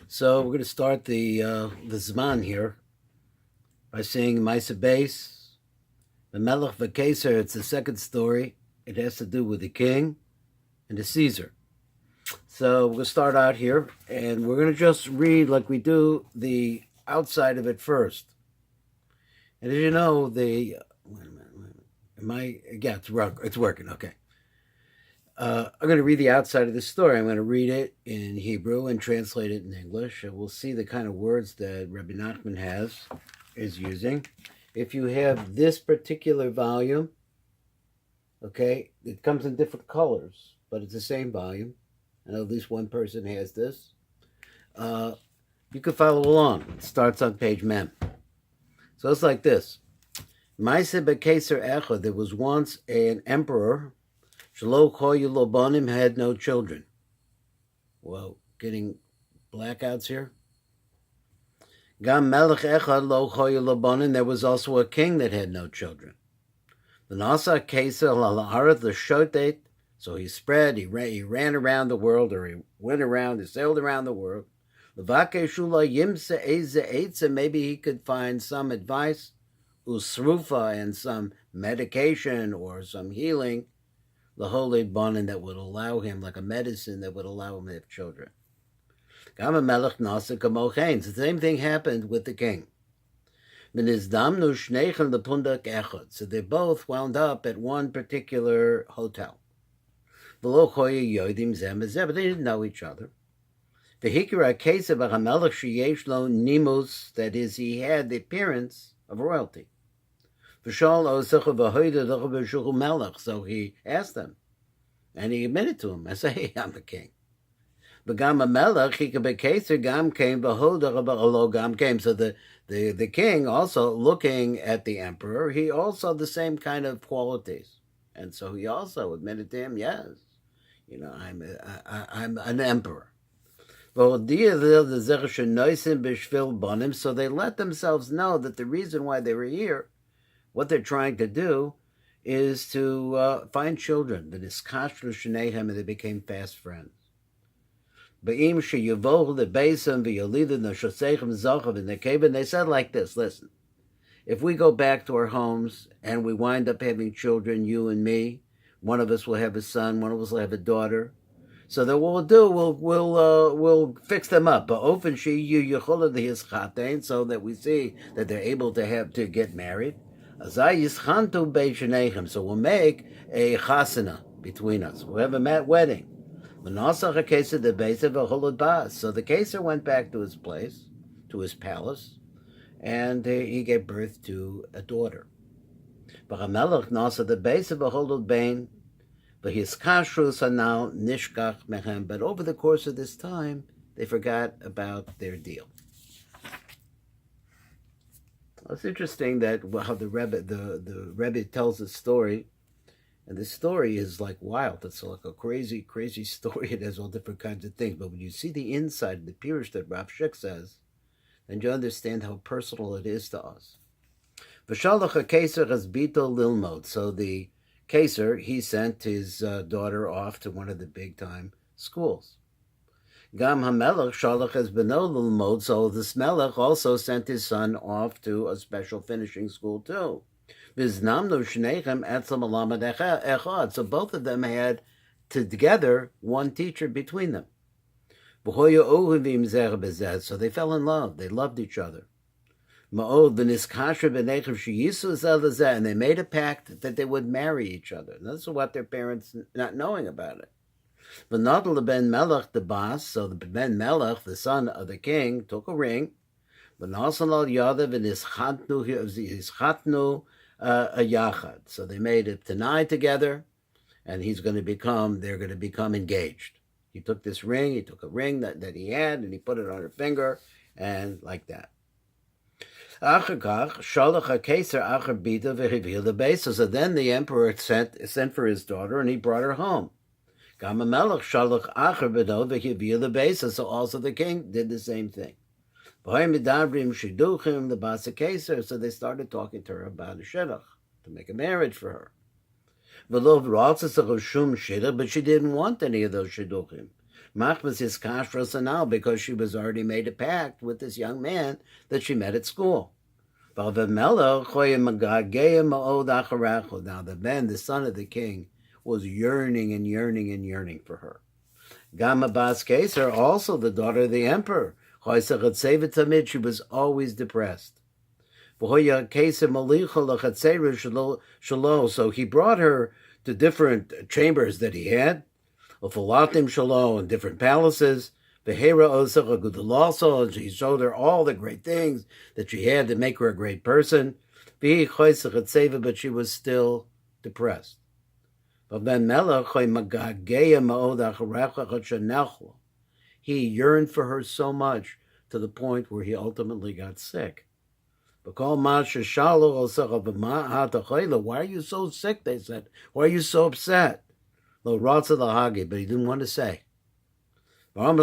So we're going to start the Zman here by saying Maisa Base, the Melech V'Keser. It's the second story. It has to do with the king and the Caesar. So we're going to start out here, and we're going to just read like we do the outside of it first. And as you know, the wait a minute. Am I? Yeah, it's working. Okay. I'm going to read the outside of the story. I'm going to read it in Hebrew and translate it in English. And we'll see the kind of words that Rabbi Nachman is using. If you have this particular volume, okay, it comes in different colors, but it's the same volume. I know at least one person has this. You can follow along. It starts on page Mem. So it's like this. Maaseh b'Keser Echad, there was once an emperor, Shelo Choyu Lobanim, had no children. Well, getting blackouts here. Gam Melech Echad Lo Choyu Lobanim, there was also a king that had no children. The Nasa Keser La'aret L'Shotet, so he spread, he ran around the world, or he went around, he sailed around the world. L'Vake Shula Yimse Eze Eitze, maybe he could find some advice, usrufa, and some medication or some healing, the holy bonin that would allow him, like a medicine that would allow him to have children. Gama Melech Nasa Kamochain. The same thing happened with the king. So they both wound up at one particular hotel. But they didn't know each other. The Hikra case of Melech Sheyesh Lo Nimus, that is, he had the appearance of royalty. So he asked them, and he admitted to him. I say, hey, I'm a king. But Gam Melech, he could be Keser, Gam came, Gam came. So the king, also looking at the emperor, he also had the same kind of qualities. And so he also admitted to him, yes, I'm an emperor. So they let themselves know that the reason why they were here, what they're trying to do, is to find children. And they became fast friends. And they said like this, listen, if we go back to our homes and we wind up having children, you and me, one of us will have a son, one of us will have a daughter. So that what we'll do, we'll fix them up. But often so that we see that they're able to get married. So we'll make a chasana between us. We'll have a wedding. So the Keser went back to his place, to his palace, and he gave birth to a daughter. But the base of a holod bain. But over the course of this time, they forgot about their deal. It's interesting that how the Rebbe tells the story, and this story is like wild. It's like a crazy, crazy story. It has all different kinds of things. But when you see the inside, the pirush that Rav Shik says, then you understand how personal it is to us. V'shalach HaKeser Hasbito Lilmod. So the Keser, he sent his daughter off to one of the big-time schools. Gam HaMelech Shalach has beno Lilmod, so this Melech also sent his son off to a special finishing school too. Viznamnu Shnechem Etzam Alamed Echad. So both of them had together one teacher between them. So they fell in love. They loved each other. And they made a pact that they would marry each other. And that's what their parents not knowing about it. But not the Ben Melech, the boss, so the Ben Melech, the son of the king, took a ring. But also Yadav and his chatnu a yachad. So they made a tanai together, and they're going to become engaged. He took this ring, he took a ring that he had, and he put it on her finger, and like that. So then the emperor sent for his daughter, and he brought her home. So also the king did the same thing. So they started talking to her about a shidduch, to make a marriage for her. But she didn't want any of those shidduchim. Machmas is kashrus now because she was already made a pact with this young man that she met at school. Now the man, the son of the king, was yearning and yearning and yearning for her. Gama Bas Keser, also the daughter of the emperor. She was always depressed. So he brought her to different chambers that he had, in different palaces. And he showed her all the great things that she had to make her a great person. But she was still depressed. He yearned for her so much to the point where he ultimately got sick. Why are you so sick? They said. Why are you so upset? But he didn't want to say. So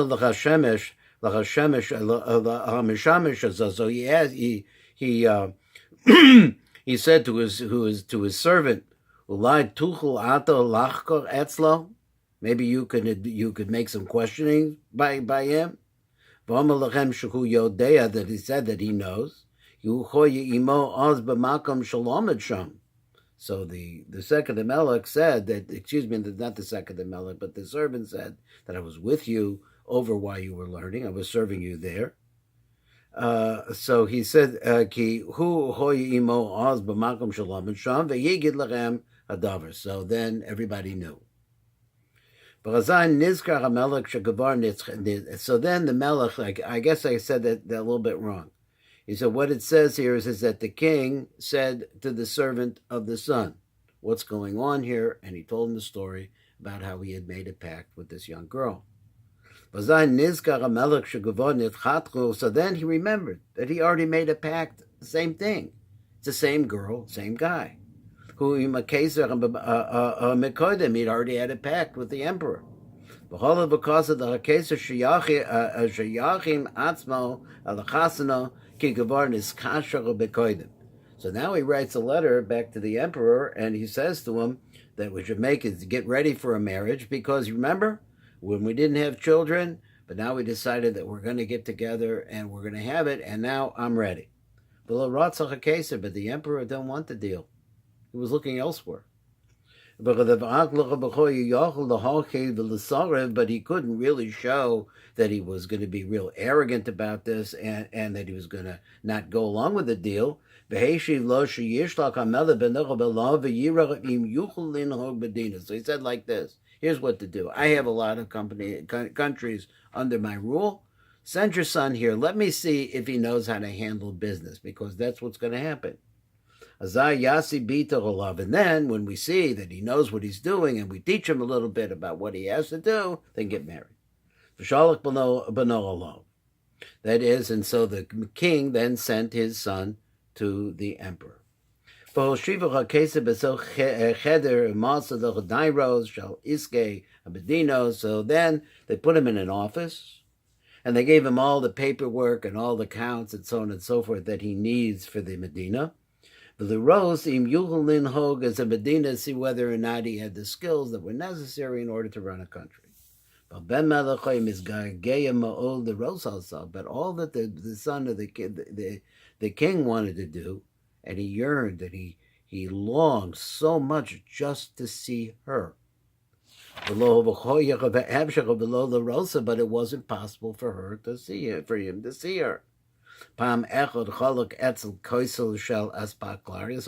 he said to his servant, maybe you could make some questioning by him. That he said that he knows. So the second Amelech said that, not the second Amelech, but the servant said that I was with you over while you were learning. I was serving you there. So he said, so then everybody knew. So then the Melech, I guess I said that a little bit wrong. He said, what it says here is that the king said to the servant of the son, what's going on here? And he told him the story about how he had made a pact with this young girl. So then he remembered that he already made a pact, the same thing. It's the same girl, same guy. He'd already had a pact with the emperor. Because of the so now he writes a letter back to the emperor, and he says to him that we should get ready for a marriage, because remember when we didn't have children, but now we decided that we're going to get together and we're going to have it, and now I'm ready. But the emperor didn't want the deal. He was looking elsewhere. But he couldn't really show that he was going to be real arrogant about this, and that he was going to not go along with the deal. So he said like this, here's what to do. I have a lot of countries under my rule. Send your son here. Let me see if he knows how to handle business, because that's what's going to happen. And then when we see that he knows what he's doing and we teach him a little bit about what he has to do, then get married. That is, and so the king then sent his son to the emperor. So then they put him in an office, and they gave him all the paperwork and all the counts and so on and so forth that he needs for the Medina. The rose im Yuchelin Hog as a Medina, see whether or not he had the skills that were necessary in order to run a country. But Ben Melachim is Gargeya Ma'ol the rose also, but all that the son of the king wanted to do, and he yearned, and he longed so much just to see her. Below the rosa, but it wasn't possible for him to see her. So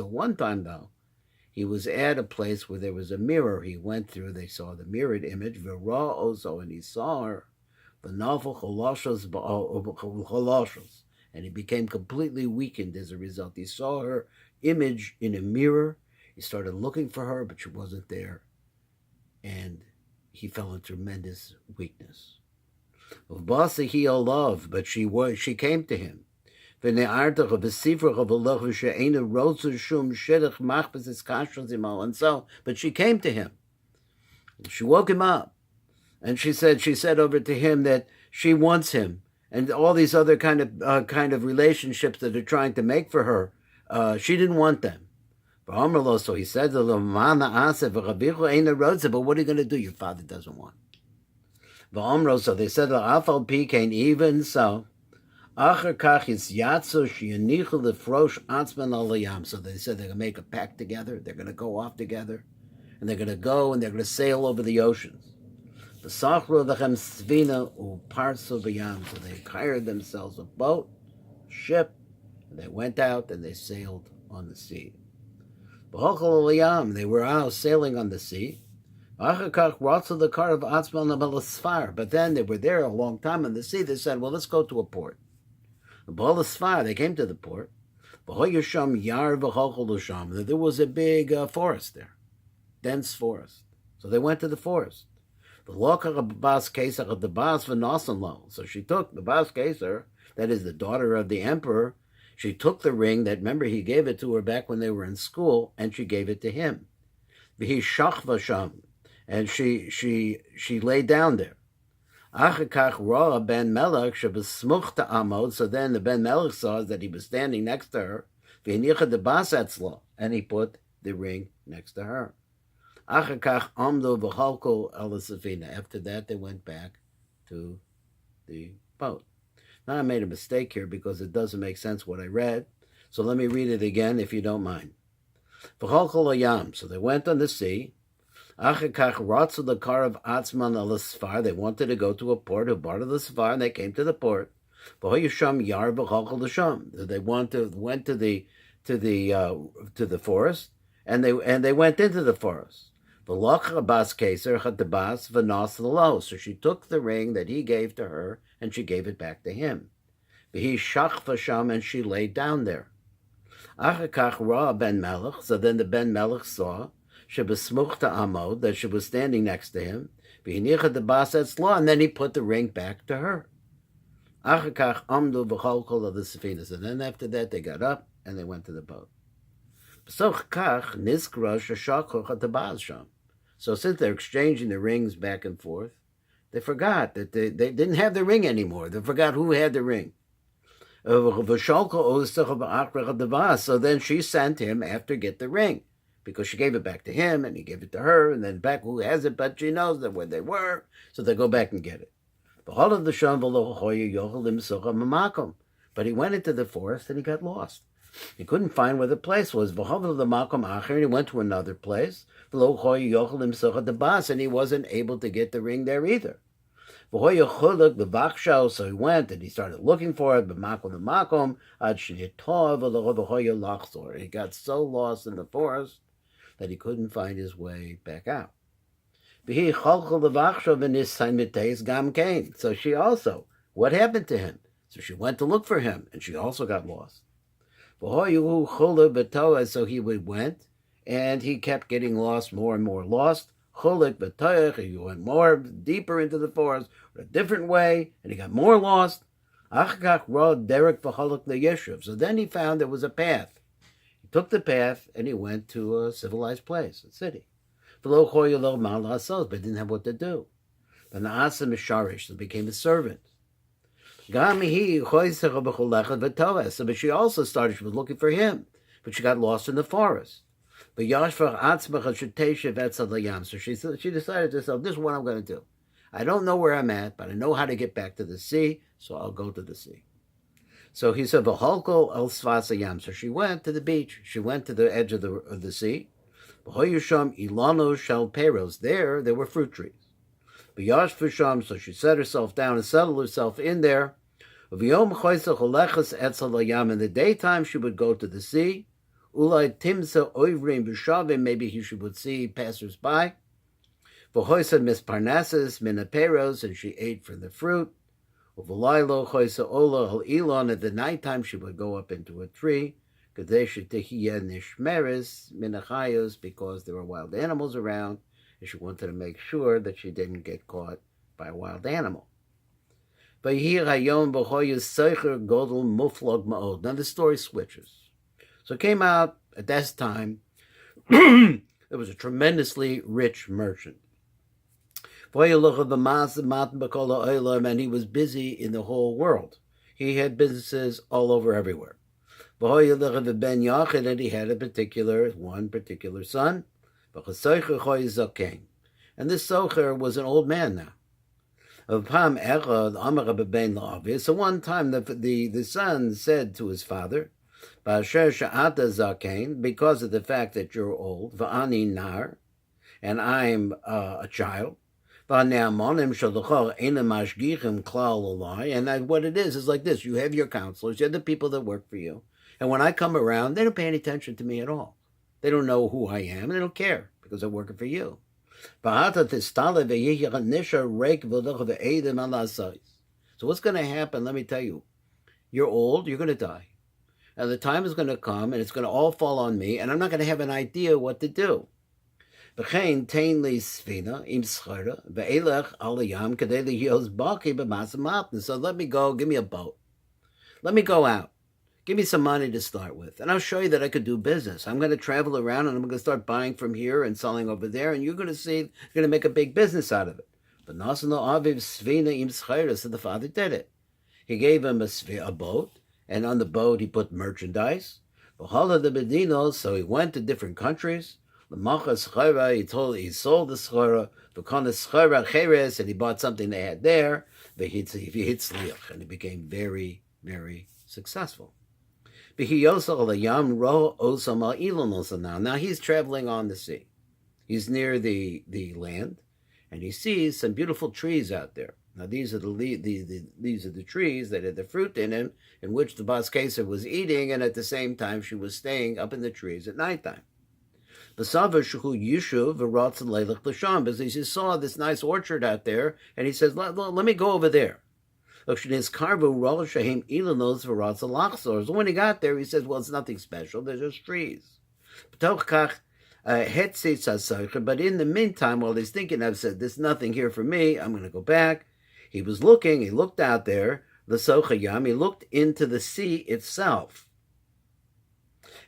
one time, though, he was at a place where there was a mirror he went through. They saw the mirrored image, and he saw her, and he became completely weakened as a result. He saw her image in a mirror. He started looking for her, but she wasn't there, and he fell in tremendous weakness. But she came to him. And so, but she came to him. She woke him up, and she said over to him that she wants him, and all these other kind of relationships that are trying to make for her, she didn't want them. So he said to them, but what are you going to do? Your father doesn't want. V'omro, so they said, Afal Pikain, even so. Acher kach is yatso sheyanichu lefrosh atzman alayam. So they said they're going to make a pact together. They're going to go off together. And they're going to go and they're going to sail over the oceans. V'sachru lechem svina uparso b'yam. So they hired themselves a boat, ship, and they went out and they sailed on the sea. V'hochel alayam. They were out sailing on the sea. Acher kach ratzu the car of atzman abelasfar. But then they were there a long time on the sea. They said, well, let's go to a port. They came to the port. There was a big forest there, dense forest. So they went to the forest. So she took the Bas Kesar, that is the daughter of the emperor. She took the ring that, remember, he gave it to her back when they were in school, and she gave it to him. And she laid down there. So then the Ben Melech saw that he was standing next to her, and he put the ring next to her. After that, they went back to the boat. Now I made a mistake here because it doesn't make sense what I read, so let me read it again if you don't mind. So they went on the sea. They wanted to go to a port who bought the Safar, and they came to the port. They went to the forest, and they went into the forest. So she took the ring that he gave to her, and she gave it back to him. And she laid down there. So then the Ben Melech saw that she was standing next to him, and then he put the ring back to her. And then after that, they got up and they went to the boat. So since they're exchanging the rings back and forth, they forgot that they didn't have the ring anymore. They forgot who had the ring. So then she sent him after get the ring, because she gave it back to him, and he gave it to her, and then back who has it, but she knows that where they were, so they go back and get it. But he went into the forest, and he got lost. He couldn't find where the place was. And he went to another place, and he wasn't able to get the ring there either. So he went and he started looking for it, he got so lost in the forest that he couldn't find his way back out. So she also, what happened to him? So she went to look for him, and she also got lost. So he went, and he kept getting lost, more and more lost. He went more deeper into the forest, a different way, and he got more lost. So then he found there was a path. He took the path, and he went to a civilized place, a city. But didn't have what to do. So he became a servant. But she also started, she was looking for him, but she got lost in the forest. So she decided to herself, this is what I'm going to do. I don't know where I'm at, but I know how to get back to the sea, so I'll go to the sea. So he said, so she went to the beach. She went to the edge of the sea. There were fruit trees. So she set herself down and settled herself in there. In the daytime, she would go to the sea. Maybe she would see passers-by. And she ate from the fruit. At the nighttime, she would go up into a tree, because there were wild animals around, and she wanted to make sure that she didn't get caught by a wild animal. Now the story switches. So it came out at that time, there was a tremendously rich merchant. And he was busy in the whole world. He had businesses all over everywhere. And he had one particular son. And this Socher was an old man now. Upam echad amar bebein la'avi. So one time the son said to his father, Ba'asher she'ata zaken, because of the fact that you're old, va'ani nar, and I'm a child. And what it is like this. You have your counselors, you have the people that work for you. And when I come around, they don't pay any attention to me at all. They don't know who I am, and they don't care because I'm working for you. So what's going to happen? Let me tell you. You're old, you're going to die. And the time is going to come, and it's going to all fall on me, and I'm not going to have an idea what to do. So let me go, give me a boat. Let me go out. Give me some money to start with, and I'll show you that I could do business. I'm going to travel around, and I'm going to start buying from here and selling over there, and you're going to see, you're going to make a big business out of it. But so the father did it. He gave him a boat, and on the boat he put merchandise. So he went to different countries. He sold the schora, and he bought something they had there. And he became very, very successful. Now he's traveling on the sea. He's near the land, and he sees some beautiful trees out there. Now these are the trees that had the fruit in them, in which the Bas Keser was eating, and at the same time she was staying up in the trees at nighttime. Because he saw this nice orchard out there, and he says, let me go over there. So when he got there, he says, well, it's nothing special, they're just trees. But in the meantime, while he's thinking, I've said, there's nothing here for me, I'm going to go back. He looked out there, he looked into the sea itself.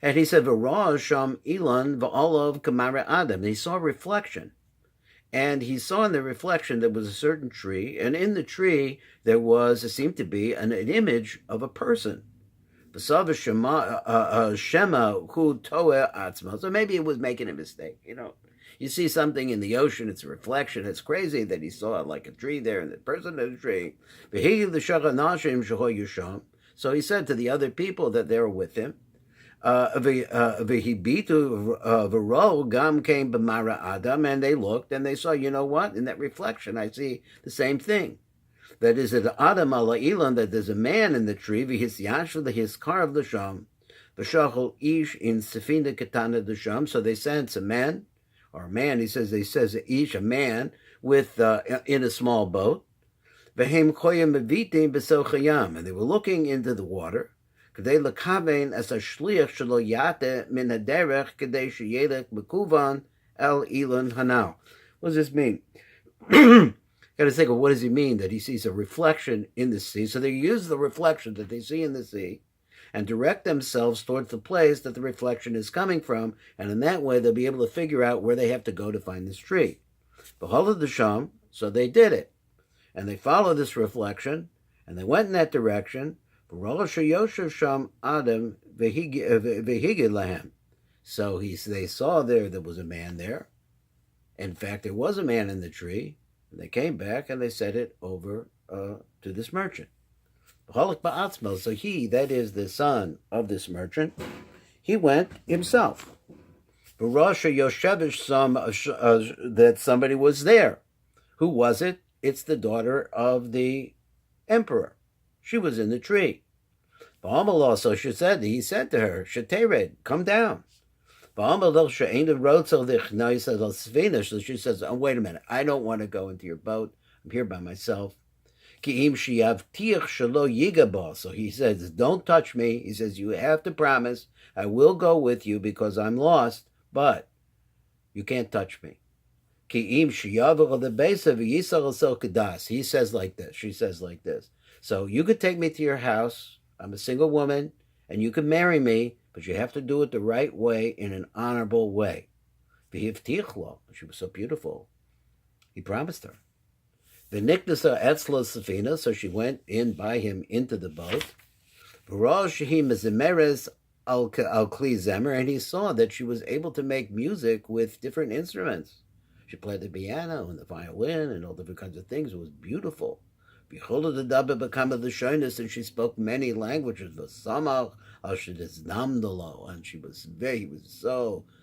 And he said, Sham Ilan v'olav kamara Adam. He saw a reflection. And he saw in the reflection there was a certain tree, and in the tree there seemed to be an image of a person. So maybe it was making a mistake. You see something in the ocean, it's a reflection. It's crazy that he saw like a tree there and the person in the tree. So he said to the other people that they were with him, Gam came b'mara Adam, and they looked and they saw, you know what? In that reflection, I see the same thing. That is, at Adam ala ilan, that there's a man in the tree, his carved the sham, v'shachol ish in sefina ketana the sham. So they sent a man, he says ish, a man with in a small boat, v'hem koyim mevitim b'sochayam, and they were looking into the water. K'dei lekaven as a shliach shelo yate min haderech k'dei sheyelech mekuvan el ilan hanal. What does this mean? Got to think of what does he mean that he sees a reflection in the sea. So they use the reflection that they see in the sea and direct themselves towards the place that the reflection is coming from, and in that way they'll be able to figure out where they have to go to find this tree. Behold the sham, so they did it, and they followed this reflection, and they went in that direction. So they saw there was a man there. In fact, there was a man in the tree. And they came back and they sent it over to this merchant. So he, that is the son of this merchant, he went himself. That somebody was there. Who was it? It's the daughter of the emperor. She was in the tree. So he said to her, Shetered, come down. So she says, oh, wait a minute, I don't want to go into your boat. I'm here by myself. So he says, don't touch me. He says, you have to promise, I will go with you because I'm lost, but you can't touch me. He says like this, she says like this. So you could take me to your house. I'm a single woman, and you can marry me, but you have to do it the right way, in an honorable way. She was so beautiful. He promised her. So she went in by him into the boat. And he saw that she was able to make music with different instruments. She played the piano and the violin and all different kinds of things. It was beautiful. Behold the dabbe become of the shyness, and she spoke many languages. The samach al and he was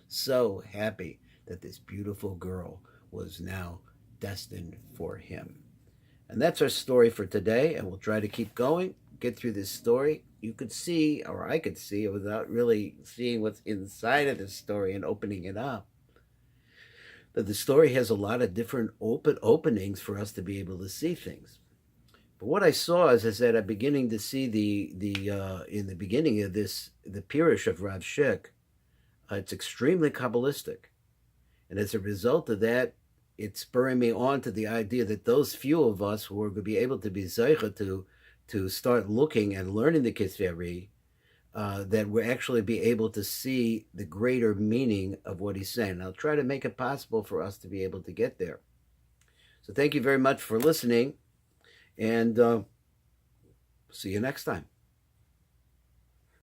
so happy that this beautiful girl was now destined for him. And that's our story for today, and we'll try to keep going, get through this story. You could see, or I could see, without really seeing what's inside of this story and opening it up, that the story has a lot of different openings for us to be able to see things. But what I saw, as I said, I'm beginning to see in the beginning of this, the Pirush of Rav Shik, it's extremely Kabbalistic. And as a result of that, it's spurring me on to the idea that those few of us who are going to be able to be zeicha to start looking and learning the Kisvei, that we'll actually be able to see the greater meaning of what he's saying. And I'll try to make it possible for us to be able to get there. So thank you very much for listening, and see you next time.